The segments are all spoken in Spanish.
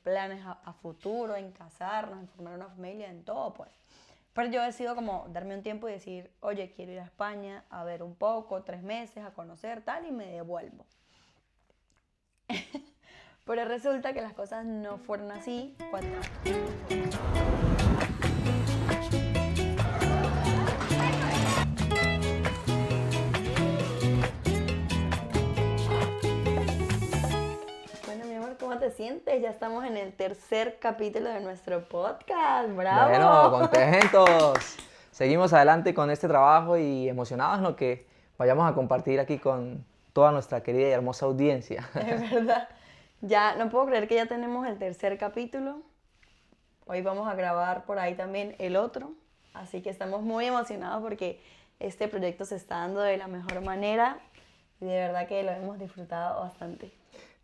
planes a futuro, en casarnos, en formar una familia, en todo, pues. Pero yo decido como darme un tiempo y decir, oye, quiero ir a España a ver un poco, 3 meses, a conocer tal, y me devuelvo. Pero resulta que las cosas no fueron así. Bueno, mi amor, ¿cómo te sientes? Ya estamos en el tercer capítulo de nuestro podcast. ¡Bravo! Bueno, contentos. Seguimos adelante con este trabajo y emocionados en lo que vayamos a compartir aquí con toda nuestra querida y hermosa audiencia. Es verdad. Ya no puedo creer que ya tenemos el tercer capítulo. Hoy vamos a grabar por ahí también el otro. Así que estamos muy emocionados porque este proyecto se está dando de la mejor manera y de verdad que lo hemos disfrutado bastante.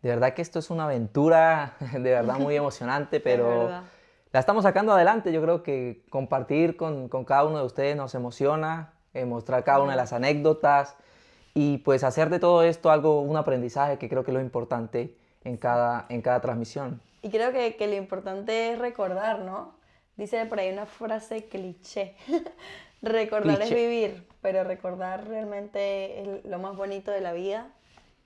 De verdad que esto es una aventura, de verdad muy emocionante, Es pero verdad. la estamos sacando adelante. Yo creo que compartir con cada uno de ustedes nos emociona, mostrar cada una de las anécdotas y pues hacer de todo esto algo, un aprendizaje que creo que es lo importante en cada transmisión. Y creo que lo importante es recordar, ¿no? Dice por ahí una frase cliché. Recordar es Cliché. vivir, pero recordar realmente es lo más bonito de la vida.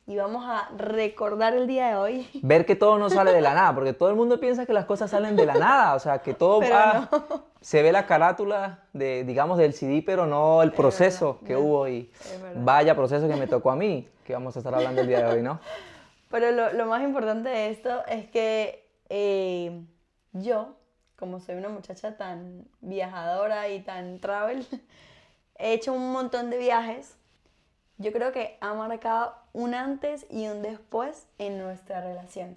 Y vamos a recordar el día de hoy. Ver que todo no sale de la nada, porque todo el mundo piensa que las cosas salen de la nada, o sea, que todo Pero va, no. se ve la carátula de, digamos, del CD, pero no el proceso verdad, que no, hubo y es verdad. vaya proceso que me tocó a mí, que vamos a estar hablando el día de hoy, ¿no? Pero lo más importante de esto es que yo, como soy una muchacha tan viajadora y tan travel, he hecho un montón de viajes. Yo creo que ha marcado un antes y un después en nuestra relación.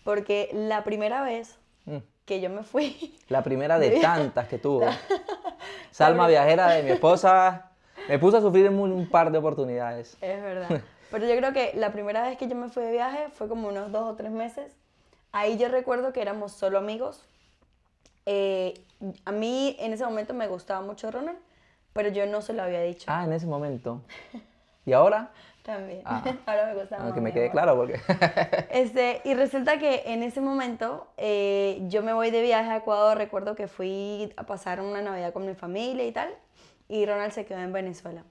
Porque la primera vez Mm. que yo me fui... La primera de tantas que tuvo. La Salma primera- viajera de mi esposa, me puso a sufrir en un par de oportunidades. Es verdad. Pero yo creo que la primera vez que yo me fui de viaje fue como unos 2 o 3 meses. Ahí yo recuerdo que éramos solo amigos. A mí en ese momento me gustaba mucho Ronald, pero yo no se lo había dicho. Ah, en ese momento. ¿Y ahora? También. Ah, Ahora me gusta más. aunque me mi quede amor. claro, porque... Y resulta que en ese momento yo me voy de viaje a Ecuador. Recuerdo que fui a pasar una Navidad con mi familia y tal, y Ronald se quedó en Venezuela.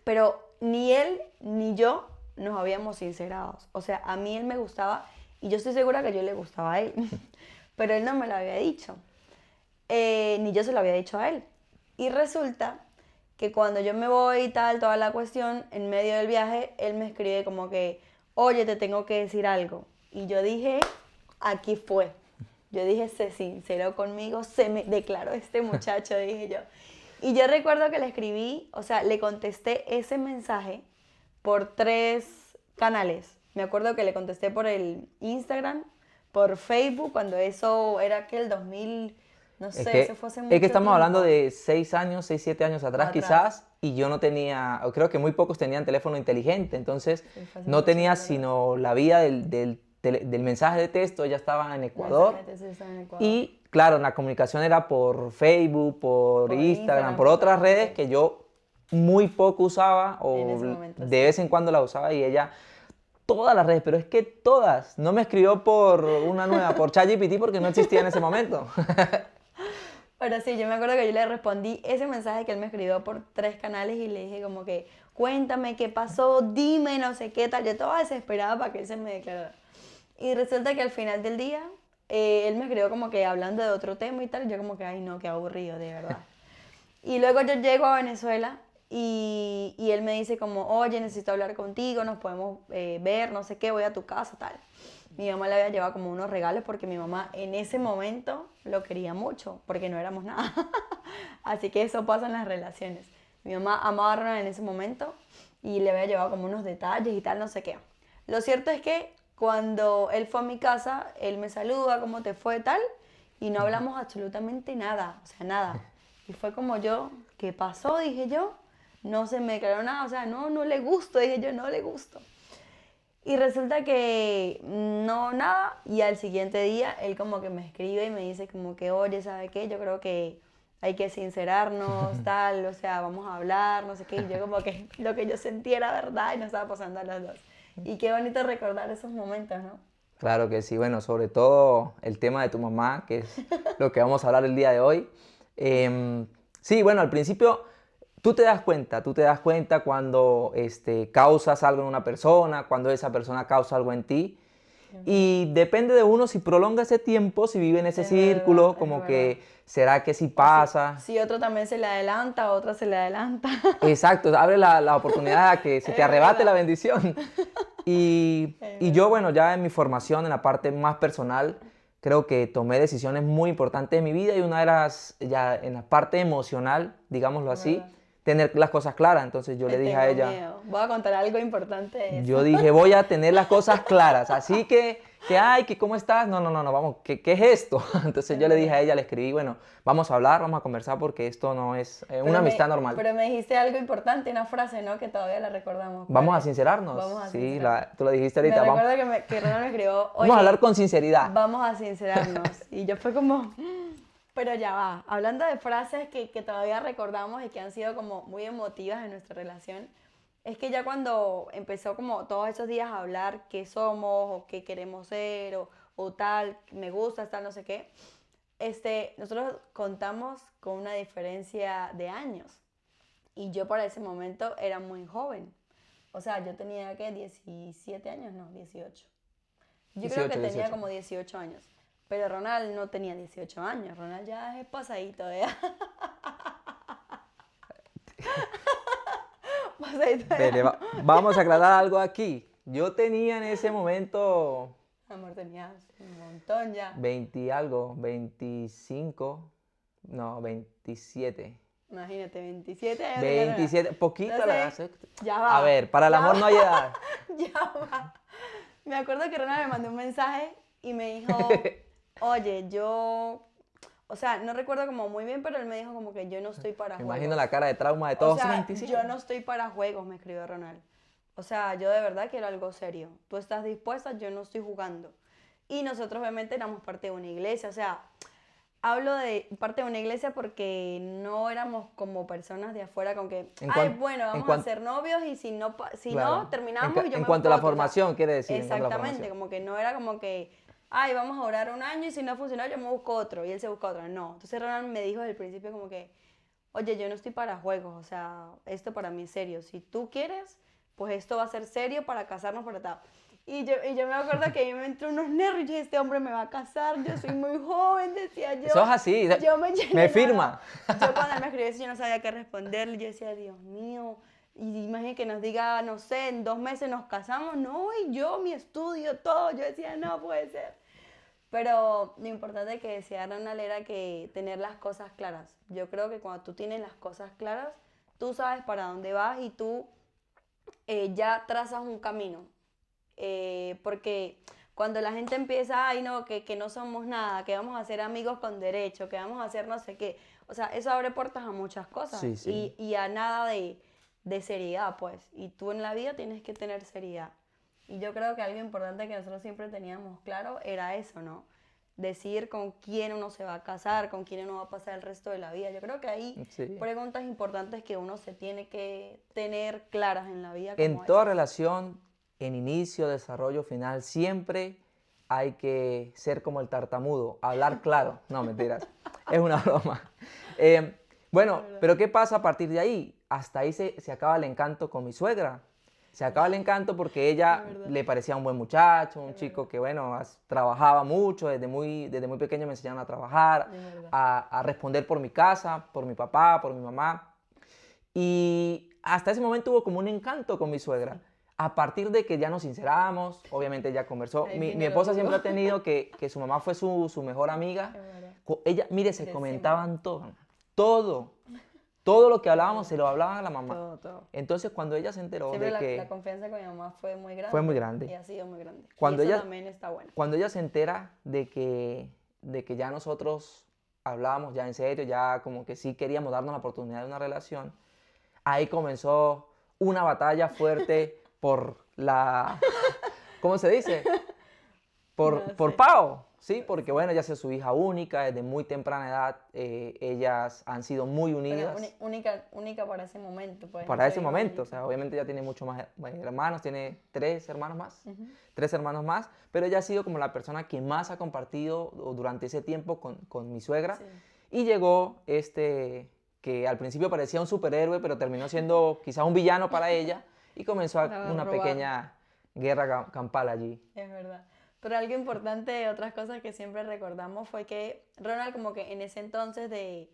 Pero ni él ni yo nos habíamos sincerado. O sea, a mí él me gustaba y yo estoy segura que yo le gustaba a él, pero él no me lo había dicho, ni yo se lo había dicho a él. Y resulta que cuando yo me voy y tal, toda la cuestión, en medio del viaje, él me escribe como que, oye, te tengo que decir algo. Y yo dije, aquí fue. Yo dije, se sinceró conmigo, se me declaró este muchacho, dije yo. Y yo recuerdo que le escribí, o sea, le contesté ese mensaje por 3 canales. Me acuerdo que le contesté por el Instagram, por Facebook, cuando eso era que el 2000, no sé, eso fue hace mucho Es que estamos hablando tiempo. de 6 años, 6, 7 años atrás, Atrás. quizás, y yo no tenía, o creo que muy pocos tenían teléfono inteligente, entonces Sí, fue hace no mucho tenía tiempo atrás. sino la vía del mensaje de texto. Ella estaba en Ecuador, Mensaje de texto estaba en Ecuador. y claro, la comunicación era por Facebook, por Instagram, por por otras todo, redes sí. que yo muy poco usaba, En o ese momento, de sí. vez en cuando la usaba, y ella... Todas las redes, pero es que todas. No me escribió por una nueva, por ChatGPT, porque no existía en ese momento. Pero sí, yo me acuerdo que yo le respondí ese mensaje que él me escribió por 3 canales y le dije como que, cuéntame qué pasó, dime no sé qué tal. Yo estaba desesperada para que él se me declarara. Y resulta que al final del día, él me escribió como que hablando de otro tema y tal. Y yo como que, ay no, qué aburrido, de verdad. Y luego yo llego a Venezuela y él me dice como, oye, necesito hablar contigo, nos podemos ver, no sé qué, voy a tu casa, tal. Mi mamá le había llevado como unos regalos porque mi mamá en ese momento lo quería mucho, porque no éramos nada. Así que eso pasa en las relaciones. Mi mamá amaba a Ronald en ese momento y le había llevado como unos detalles y tal, no sé qué. Lo cierto es que cuando él fue a mi casa, él me saluda, ¿cómo te fue, tal? Y no hablamos absolutamente nada, o sea, nada. Y fue como yo, ¿qué pasó? Dije yo, no se me declaró nada, o sea, no le gusto, dije yo, no le gusto. Y resulta que no, nada, y al siguiente día él como que me escribe y me dice como que, oye, ¿sabe qué? Yo creo que hay que sincerarnos, tal, o sea, vamos a hablar, no sé qué, y yo como que lo que yo sentía era verdad y nos estaba pasando a los dos. Y qué bonito recordar esos momentos, ¿no? Claro que sí, bueno, sobre todo el tema de tu mamá, que es lo que vamos a hablar el día de hoy. Sí, bueno, al principio tú te das cuenta cuando causas algo en una persona, cuando esa persona causa algo en ti. Es verdad. Y depende de uno si prolonga ese tiempo, si vive en ese Es verdad, círculo, es como verdad. que será que sí O si, pasa. si otro también se le adelanta, otro se le adelanta. Exacto, abre la oportunidad a que se te Es arrebate la verdad, bendición. es Y yo, verdad. bueno, ya en mi formación, en la parte más personal, creo que tomé decisiones muy importantes en mi vida y una de las, ya en la parte emocional, digámoslo Es así, verdad. tener las cosas claras. Entonces yo Me le dije a tengo ella, miedo. Voy a contar algo importante de eso. yo dije, voy a tener las cosas claras, así ay, que cómo estás, no, vamos, ¿qué es esto? Entonces Es yo le dije a verdad. ella, le escribí, bueno, vamos a hablar, vamos a conversar porque esto no es una Pero amistad me, normal. pero me dijiste algo importante, una frase, ¿no? Que todavía la recordamos. ¿Cuál Vamos a es? sincerarnos, Vamos a sí, sincerarnos. tú lo dijiste Me ahorita, vamos, recuerdo que Ronald me escribió, vamos a hablar oye, con sinceridad. vamos a sincerarnos. Y yo fue como, pero ya va. Hablando de frases que todavía recordamos y que han sido como muy emotivas en nuestra relación, es que ya cuando empezó como todos esos días a hablar qué somos o qué queremos ser o tal, me gusta, tal, no sé qué, nosotros contamos con una diferencia de años. Y yo para ese momento era muy joven. O sea, yo tenía que 17 años, no, 18. Yo creo que 18, tenía 18. como 18 años. Pero Ronald no tenía 18 años. Ronald ya es pasadito, ¿eh? Pasadito de Vale, años. vamos a aclarar algo aquí. Yo tenía en ese momento Amor, tenías un montón ya. 20 algo, 25, no, 27. Imagínate, 27 años tenía Ronald. 27, poquito la edad. Entonces, ya A va. ver, para el Ya amor no hay va. edad. Ya va. Me acuerdo que Ronald me mandó un mensaje y me dijo, oye, o sea, no recuerdo como muy bien, pero él me dijo como que yo no estoy para Me juegos. imagino la cara de trauma de O todos. sea, 27. yo no estoy para juegos, me escribió Ronald. O sea, yo de verdad quiero algo serio. Tú estás dispuesta, yo no estoy jugando. Y nosotros obviamente éramos parte de una iglesia, o sea, hablo de parte de una iglesia porque no éramos como personas de afuera con que, En ay, cuan- bueno, en vamos a cuan- ser novios y si no, si no claro. terminamos y yo En me cuanto busco a la otro. O sea, formación, quiere decir, en cuanto a la exactamente, formación. como que no era como que, ay, vamos a durar un año y si no funcionó yo me busco otro y él se busca otro. No, entonces Ronald me dijo desde el principio como que, oye, yo no estoy para juegos, o sea, esto para mí es serio. Si tú quieres, pues esto va a ser serio para casarnos por tal. Y yo me acuerdo que a mí me entró unos nervios, yo, este hombre me va a casar, yo soy muy joven, decía yo. Eso es así. Yo me llené, Me no, firma. no. Yo cuando él me escribió eso, yo no sabía qué responderle, yo decía, Dios mío, y imagínate que nos diga, no sé, en 2 meses nos casamos, no, y yo, mi estudio, todo, yo decía, no puede ser. Pero lo importante que decía Ronald era que tener las cosas claras. Yo creo que cuando tú tienes las cosas claras, tú sabes para dónde vas y tú ya trazas un camino. Porque cuando la gente empieza, ay no, que no somos nada, que vamos a ser amigos con derecho, que vamos a hacer no sé qué, o sea, eso abre puertas a muchas cosas Sí, sí. y a nada de seriedad, pues. Y tú en la vida tienes que tener seriedad. Y yo creo que algo importante que nosotros siempre teníamos claro era eso, ¿no? Decir con quién uno se va a casar, con quién uno va a pasar el resto de la vida. Yo creo que hay Sí. preguntas importantes que uno se tiene que tener claras en la vida En como toda esas. relación, en inicio, desarrollo, final, siempre hay que ser como el tartamudo, hablar claro. No, mentiras, es una broma. Eh, bueno, pero ¿qué pasa a partir de ahí? Hasta ahí se acaba el encanto con mi suegra. Se acaba el encanto porque ella Es verdad. le parecía un buen muchacho, un Es chico verdad. que, bueno, trabajaba mucho, desde muy pequeño me enseñaron a trabajar, Es verdad. a responder por mi casa, por mi papá, por mi mamá. Y hasta ese momento hubo como un encanto con mi suegra. A partir de que ya nos sinceramos, obviamente ella conversó. Ahí Mi vino lo esposa duro. siempre ha tenido que su mamá fue su mejor amiga. Es verdad. Ella, mire, se De comentaban todo, todo. Todo lo que hablábamos se lo hablaban a la mamá. Todo, todo. Entonces cuando ella se enteró Siempre de la que confianza con mi mamá fue muy grande. fue muy grande. Y ha sido muy grande. Cuando y eso ella, también está bueno. cuando ella se entera de que ya nosotros hablábamos ya en serio, ya como que sí queríamos darnos la oportunidad de una relación, ahí comenzó una batalla fuerte por la, ¿cómo se dice? No Por sé. Pao. Sí, porque bueno, ella es su hija única, desde muy temprana edad, ellas han sido muy Bueno, unidas única para ese momento, pues, en para su ese hijo momento. O único. sea, obviamente ella tiene muchos más hermanos, tiene tres hermanos más, tres hermanos más, pero ella ha sido como la persona que más ha compartido durante ese tiempo con mi suegra. Sí, Y llegó que al principio parecía un superhéroe, pero terminó siendo quizás un villano para ella y comenzó para una robar. pequeña guerra campal allí. Es verdad. Pero algo importante, otras cosas que siempre recordamos fue que Ronald como que en ese entonces de,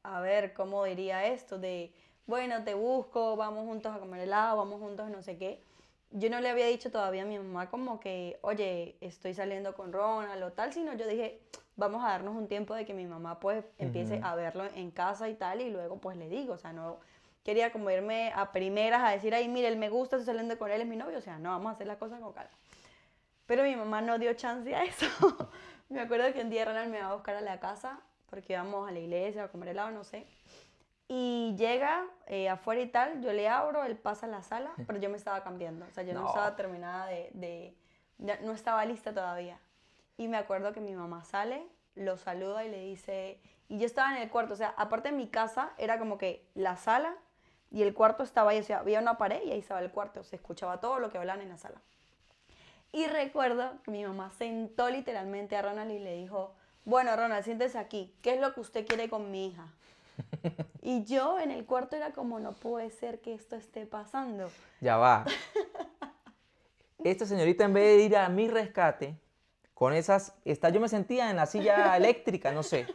a ver, ¿cómo diría esto? De, bueno, te busco, vamos juntos a comer helado, vamos juntos a no sé qué. Yo no le había dicho todavía a mi mamá como que, oye, estoy saliendo con Ronald o tal, sino yo dije, vamos a darnos un tiempo de que mi mamá pues empiece Ujú. a verlo en casa y tal, y luego pues le digo, o sea, no quería como irme a primeras a decir, ay, mire, él me gusta, estoy saliendo con él, es mi novio, o sea, no, vamos a hacer las cosas con calma. Pero mi mamá no dio chance a eso. Me acuerdo que un día Ronald me va a buscar a la casa porque íbamos a la iglesia a comer helado, no sé. Y llega afuera y tal, yo le abro, él pasa a la sala, pero yo me estaba cambiando, o sea, yo no estaba No, terminada no estaba lista todavía. Y me acuerdo que mi mamá sale, lo saluda y le dice, y yo estaba en el cuarto, o sea, aparte de mi casa, era como que la sala y el cuarto estaba ahí, o sea, había una pared y ahí estaba el cuarto, se escuchaba todo lo que hablaban en la sala. Y recuerdo que mi mamá sentó literalmente a Ronald y le dijo, bueno, Ronald, siéntese aquí, ¿qué es lo que usted quiere con mi hija? Y yo en el cuarto era como, no puede ser que esto esté pasando. ya va. Esta señorita en vez de ir a mi rescate, con yo me sentía en la silla eléctrica, no sé,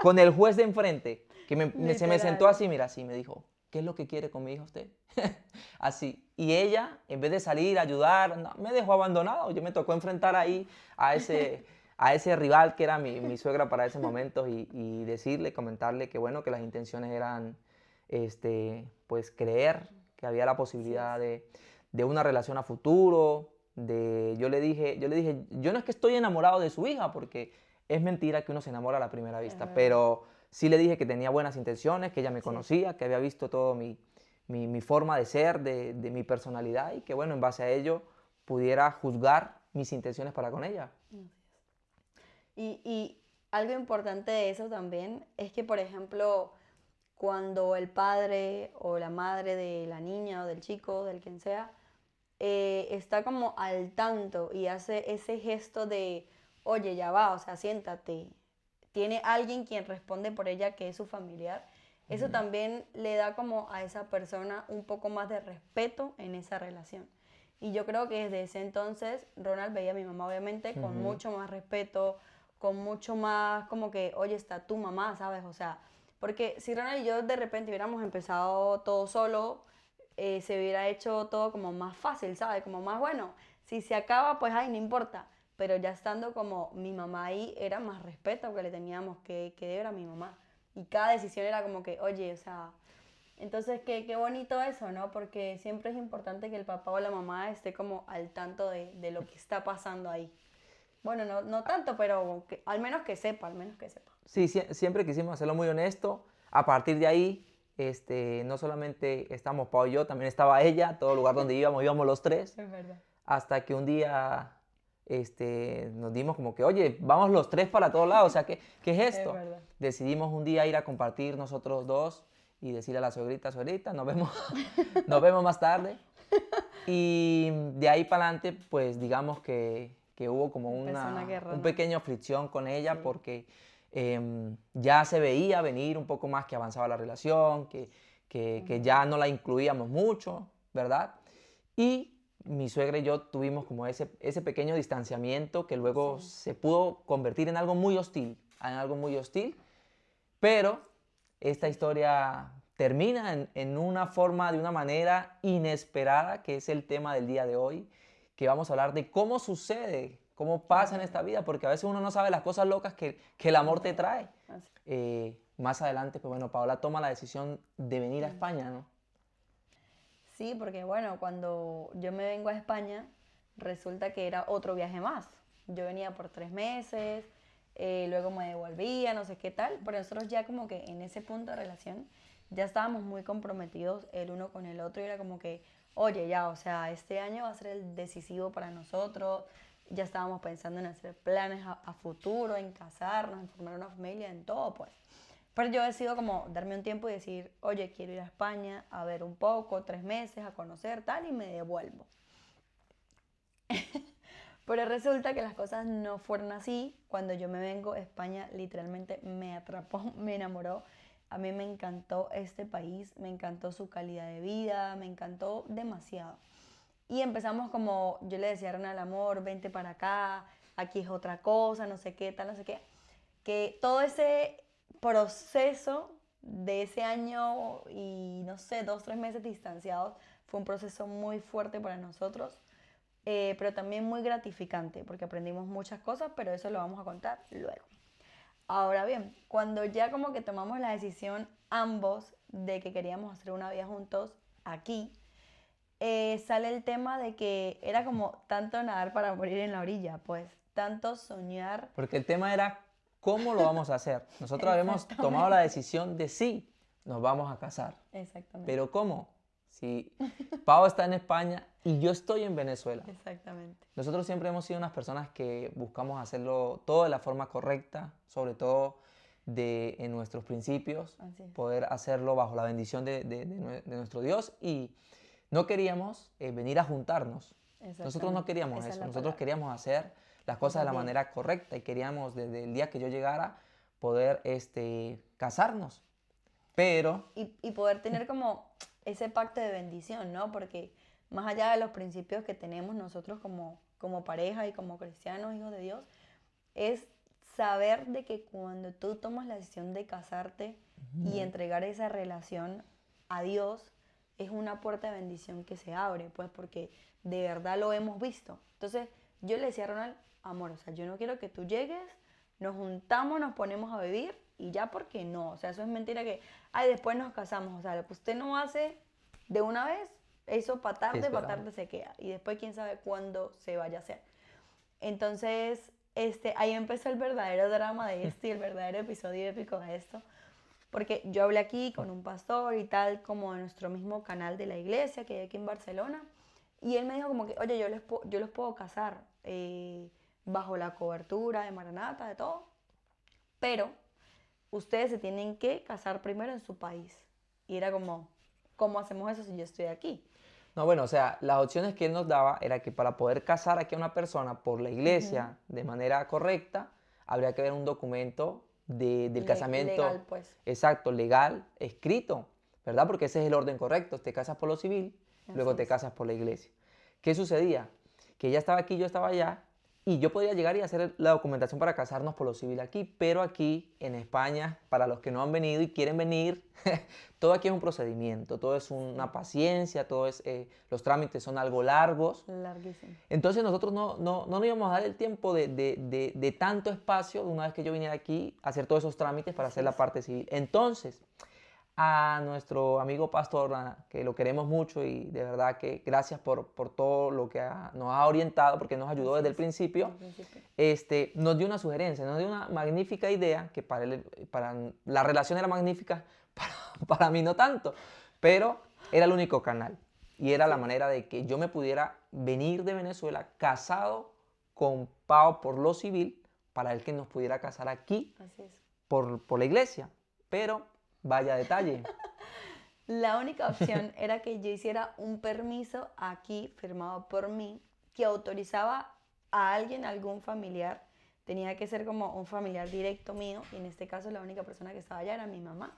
con el juez de enfrente, que se me sentó Literal. así, mira, así me dijo, ¿qué es lo que quiere con mi hija usted? Así. Y ella, en vez de salir a ayudar, no, me dejó abandonado. Yo me tocó enfrentar ahí a ese rival que era mi suegra para ese momento y decirle, comentarle que bueno, que las intenciones eran, pues creer que había la Así es, posibilidad de una relación a futuro. Yo le dije, yo no es que estoy enamorado de su hija, porque es mentira que uno se enamora a la primera es vista, verdad. pero sí le dije que tenía buenas intenciones, que ella me Sí. conocía, que había visto todo mi forma de ser, de mi personalidad y que bueno, en base a ello pudiera juzgar mis intenciones para con ella. Y algo importante de eso también es que, por ejemplo, cuando el padre o la madre de la niña o del chico, del quien sea, está como al tanto y hace ese gesto de, oye, ya va, o sea, siéntate, tiene alguien quien responde por ella que es su familiar, eso también le da como a esa persona un poco más de respeto en esa relación. Y yo creo que desde ese entonces Ronald veía a mi mamá obviamente con Ujú. mucho más respeto, con mucho más como que, oye, está tu mamá, ¿sabes? O sea, porque si Ronald y yo de repente hubiéramos empezado todo solo, se hubiera hecho todo como más fácil, ¿sabes? Como más bueno. Si se acaba, pues ay, no importa. Pero ya estando como mi mamá ahí, era más respeto que le teníamos que deber a mi mamá. Y cada decisión era como que, oye, o sea, entonces qué bonito eso, ¿no? Porque siempre es importante que el papá o la mamá esté como al tanto de lo que está pasando ahí. Bueno, no tanto, pero al menos que sepa, al menos que sepa. Sí, siempre quisimos hacerlo muy honesto. A partir de ahí, no solamente estamos Pau y yo, también estaba ella, todo lugar donde íbamos los tres, Es verdad. hasta que un día nos dimos como que, oye, vamos los tres para todos lados, o sea, ¿qué es Es esto? verdad. Decidimos un día ir a compartir nosotros dos y decirle a la suegrita, nos vemos, nos vemos más tarde. Y de ahí para adelante, pues digamos que hubo como Empezó una guerra, un ¿no? pequeño fricción con ella Sí. porque ya se veía venir un poco más que avanzaba la relación, Es que verdad. ya no la incluíamos mucho, ¿verdad? Y mi suegra y yo tuvimos como ese pequeño distanciamiento que luego Sí. se pudo convertir en algo muy hostil, pero esta Sí, sí. historia termina en una forma, de una manera inesperada, que es el tema del día de hoy, que vamos a hablar de cómo sucede, cómo Es pasa en verdad. esta vida, porque a veces uno no sabe las cosas locas que el amor Es te verdad. trae. Así. Más adelante, pues bueno, Paola toma la decisión de venir a España, ¿no? Sí, porque bueno, cuando yo me vengo a España, resulta que era otro viaje más. Yo venía por 3 meses, luego me devolvía, no sé qué tal, pero nosotros ya como que en ese punto de relación ya estábamos muy comprometidos el uno con el otro y era como que, oye, ya, o sea, este año va a ser el decisivo para nosotros, Ya estábamos pensando en hacer planes a futuro, en casarnos, en formar una familia, en todo, pues. Pero yo decido como darme un tiempo y decir, oye, quiero ir a España a ver un poco, 3 meses, a conocer tal, y me devuelvo. Pero resulta que las cosas no fueron así. Cuando yo me vengo, España literalmente me atrapó, me enamoró. A mí me encantó este país, me encantó su calidad de vida, me encantó demasiado. Y empezamos como, yo le decía a Ronald, amor, vente para acá, aquí es otra cosa, no sé qué, tal, no sé qué. Que todo ese proceso de ese año y no sé, 2, 3 meses distanciados fue un proceso muy fuerte para nosotros, pero también muy gratificante porque aprendimos muchas cosas, pero eso lo vamos a contar luego. Ahora bien, cuando ya como que tomamos la decisión ambos de que queríamos hacer una vida juntos aquí, sale el tema de que era como tanto nadar para morir en la orilla, pues tanto soñar. Porque el tema era cómo lo vamos a hacer. Nosotros habíamos tomado la Exactamente. decisión de sí, nos vamos a casar. Exactamente. Pero ¿cómo? Si Pau está en España y yo estoy en Venezuela. Exactamente. Nosotros siempre hemos sido unas personas que buscamos hacerlo todo de la forma correcta, sobre todo en nuestros principios, Así es. poder hacerlo bajo la bendición de nuestro Dios y no queríamos venir a juntarnos. Nosotros no Exactamente. queríamos Esa es eso, la nosotros palabra. queríamos hacer las Las cosas de cosas la bien. manera correcta y queríamos desde el día que yo llegara poder casarnos. Pero Y poder tener como ese pacto de bendición, ¿no? Porque más allá de los principios que tenemos nosotros como pareja y como cristianos, hijos de Dios, es saber de que cuando tú tomas la decisión de casarte y entregar esa relación a Dios, es una puerta de bendición que se abre, pues porque de verdad lo hemos visto. Entonces yo le decía a Ronald, amor, o sea, yo no quiero que tú llegues, nos juntamos, nos ponemos a vivir y ya porque no, o sea, eso es mentira que, ay, después nos casamos, o sea, lo que usted no hace de una vez, eso sí, para esperamos. tarde se queda y después quién sabe cuándo se vaya a hacer. Entonces, ahí empezó el verdadero drama de esto y el verdadero episodio épico de esto. Porque yo hablé aquí con un pastor y tal, como de nuestro mismo canal de la iglesia que hay aquí en Barcelona. Y él me dijo como que, oye, yo los puedo casar bajo la cobertura de Maranata, de todo. Pero ustedes se tienen que casar primero en su país. Y era como, ¿cómo hacemos eso si yo estoy aquí? No, bueno, o sea, las opciones que él nos daba era que para poder casar aquí a una persona por la Ujú. iglesia de manera correcta, habría que ver un documento del Legal, casamiento pues. exacto, legal, escrito, ¿verdad? Porque ese es el orden correcto. Te casas por lo civil, Así luego te es. casas por la iglesia. ¿Qué sucedía? Que ella estaba aquí, yo estaba allá, y yo podía llegar y hacer la documentación para casarnos por lo civil aquí, pero aquí en España, para los que no han venido y quieren venir, todo aquí es un procedimiento, todo es Sí. una paciencia, los trámites son algo largos. Larguísimo. Entonces nosotros no nos íbamos a dar el tiempo de tanto espacio, de una vez que yo viniera aquí, a hacer todos esos trámites para Así hacer la es. parte civil. Entonces, a nuestro amigo pastor, que lo queremos mucho y de verdad que gracias por todo lo que nos ha orientado, porque nos ayudó Así desde el es. principio, Al principio. nos dio una sugerencia, nos dio una magnífica idea, que para la relación era magnífica, para mí no tanto, pero era el único canal y era la Así es. manera de que yo me pudiera venir de Venezuela casado con Pau por lo civil, para el que nos pudiera casar aquí Así es. por la iglesia. Pero vaya detalle. La única opción era que yo hiciera un permiso aquí firmado por mí que autorizaba a alguien, a algún familiar. Tenía que ser como un familiar directo mío y en este caso la única persona que estaba allá era mi mamá.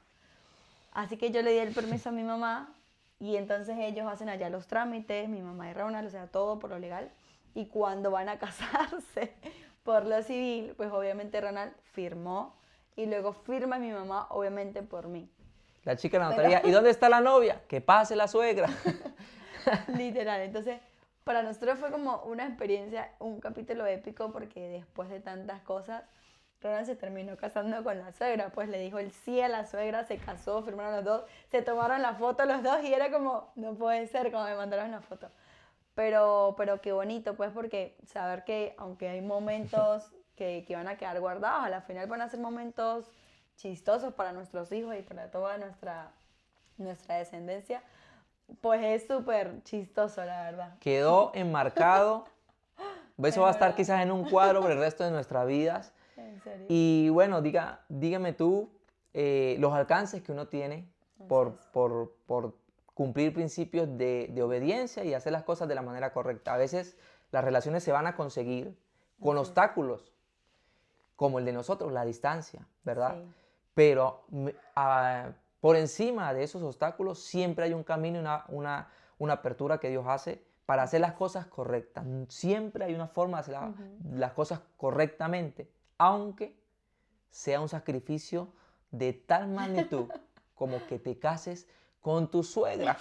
Así que yo le di el permiso a mi mamá y entonces ellos hacen allá los trámites, mi mamá y Ronald, o sea, todo por lo legal. Y cuando van a casarse por lo civil, pues obviamente Ronald firmó y luego firma mi mamá, obviamente por mí. La chica de la Pero notaría, ¿y dónde está la novia? Que pase la suegra. literal, entonces para nosotros fue como una experiencia, un capítulo épico porque después de tantas cosas, Ronald se terminó casando con la suegra, pues le dijo el sí a la suegra, se casó, firmaron los dos, se tomaron la foto los dos y era como, no puede ser, como me mandaron la foto. Pero qué bonito, pues, porque saber que aunque hay momentos que van a quedar guardados, a la final van a ser momentos chistosos para nuestros hijos y para toda nuestra descendencia, pues es súper chistoso, la verdad. Quedó enmarcado Eso va a estar quizás en un cuadro por el resto de nuestras vidas. En serio. Y bueno, dígame tú los alcances que uno tiene por cumplir principios de obediencia y hacer las cosas de la manera correcta. A veces las relaciones se van a conseguir con obstáculos, como el de nosotros, la distancia, ¿verdad? Sí. Pero por encima de esos obstáculos siempre hay un camino y una apertura que Dios hace para hacer las cosas correctas. Siempre hay una forma de hacer las cosas correctamente, aunque sea un sacrificio de tal magnitud como que te cases con tu suegra.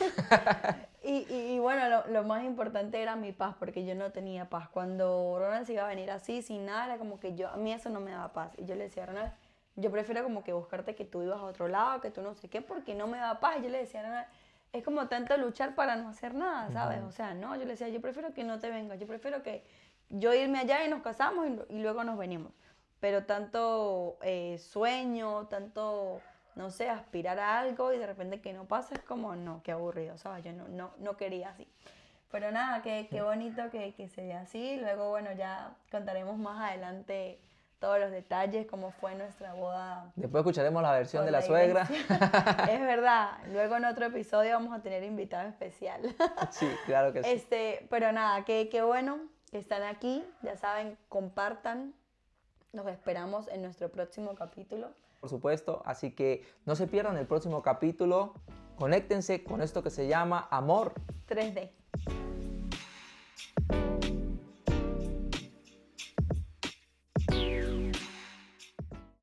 Y bueno, lo más importante era mi paz, porque yo no tenía paz. Cuando Ronald se iba a venir así, sin nada, era como que a mí eso no me daba paz. Y yo le decía a Ronald, yo prefiero como que buscarte que tú ibas a otro lado, que tú no sé qué, porque no me da paz. Y yo le decía a Ronald, es como tanto luchar para no hacer nada, ¿sabes? O sea, no, yo le decía, yo prefiero que no te vengas, yo prefiero que yo irme allá y nos casamos y luego nos venimos. Pero tanto sueño, tanto, no sé, aspirar a algo y de repente que no pasa, es como, no, qué aburrido, ¿sabes? Yo no quería así. Pero nada, qué bonito que se dé así. Luego, bueno, ya contaremos más adelante todos los detalles, cómo fue nuestra boda. Después escucharemos la versión por de la iglesia. suegra. Es verdad. Luego en otro episodio vamos a tener invitado especial. Sí, claro que sí. Pero nada, qué bueno que están aquí. Ya saben, compartan. Nos esperamos en nuestro próximo capítulo. Por supuesto, así que no se pierdan el próximo capítulo. Conéctense con esto que se llama Amor 3D.